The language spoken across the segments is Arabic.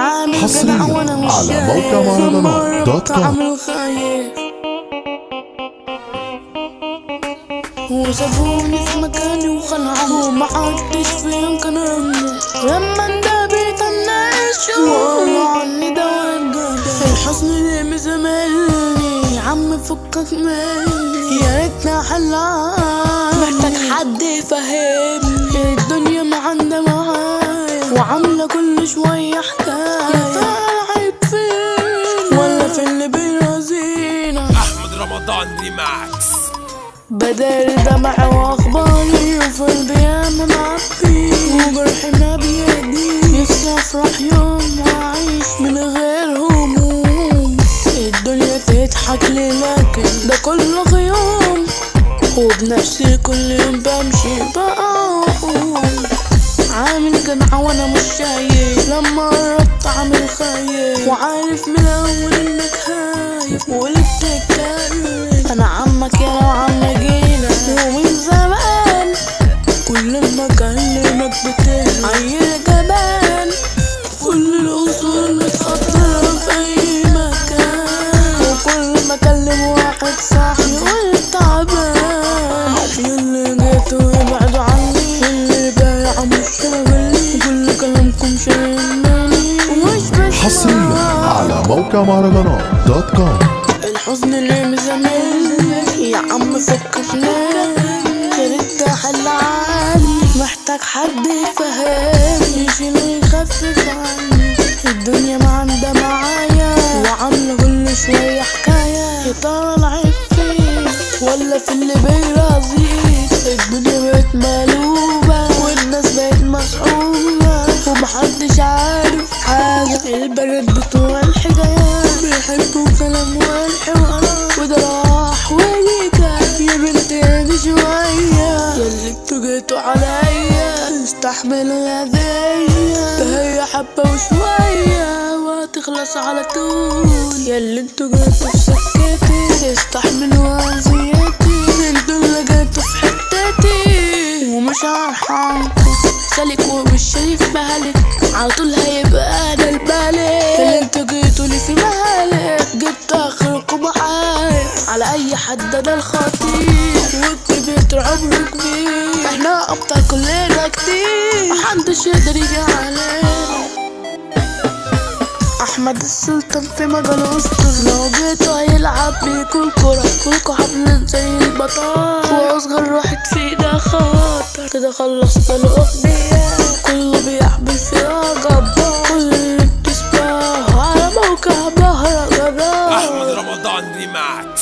حصريا على موقع مهرجانات دوت كوم. وسابوني في مكاني وخلعوني ومحدش فيهم كان همي لما اندبيت الناس وقالوا عني ده والجدع الحزن اللي مزملني يا عم فكك مني يا ريتني حلال محتاج حد يفهمني الدنيا ما عندها معايا وعاملة كل شوية حكاية يا ترى العيب فين ولا في اللي بيرازينا. احمد رمضان ريماكس بدل دمع واخباري وفي البيام معبي وجرحي ما بيدي نفسي افرح يوم واعيش من غير هموم الدنيا تضحك لي لكن ده كله غيوم وبنفسي كل يوم بمشي بقوم عامل جدع وانا مش شايف لما قربت عامل خايف وعارف من الاول انك خايف واللي بتتكلم انا عمك يا لو عم جينا ومن زمان كل ما اكلمك بتهرب عيل جبان كل الاصول متخطره في اي مكان وكل ما اكلم واحد صاحبي يقول تعبان ياللي جيتوا يبعدوا عني اللي بايع مش شاغلني كل كلامكم شاغلني ومش بس حصريا على موقع مهرجانات دوت كوم. الحزن اللي مزملني يا عم فكرني يا ريت احل عني محتاج حد يفهمني يشيل يخفف عني الدنيا ما عندها معايا وعامله كل شويه حكايه يا ترى العيب فين ولا في اللي بيرازيك الدنيا بقت مقلوبه والناس بقت مسحوبه ومحدش عارف حاجه البنات بتوع الحكايات بيحبوا كلام والحوارات وده راح وجيكا يا بنتي اهدي شوية ياللي انتوا جيتوا عليا استحملوا الأذية ده هي حبة وشوية وهتخلص على طول ياللي انتوا جيتوا في سكتي استحملوا أذيتي انتوا اللي جيتوا في حتتي ومش هرحمكم سالك ومش شايف مهلك على طول هيبقى انا الملك اللي انتوا جيتولي في مهلك جبت اخركم معايا على اي حد انا الخطير والكبير عمره كبير احنا ابطال كلنا كتير محدش يقدر يجي علينا احمد السلطان في مجال اسطر لو جيتوا هيلعب بيكوا الكرة كلكوا حبلين زي البطال واصغر واحد فينا خاطر كده خلصنا الاغنية كله بيحبل فيها جبار كل اللي بتسمعه على موقع مهرجانات احمد رمضان ريماكس.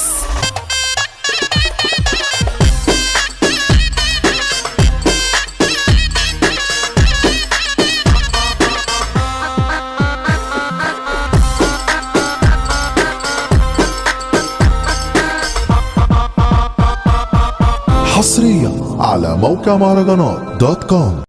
حصريا على موقع مهرجانات دوت كوم.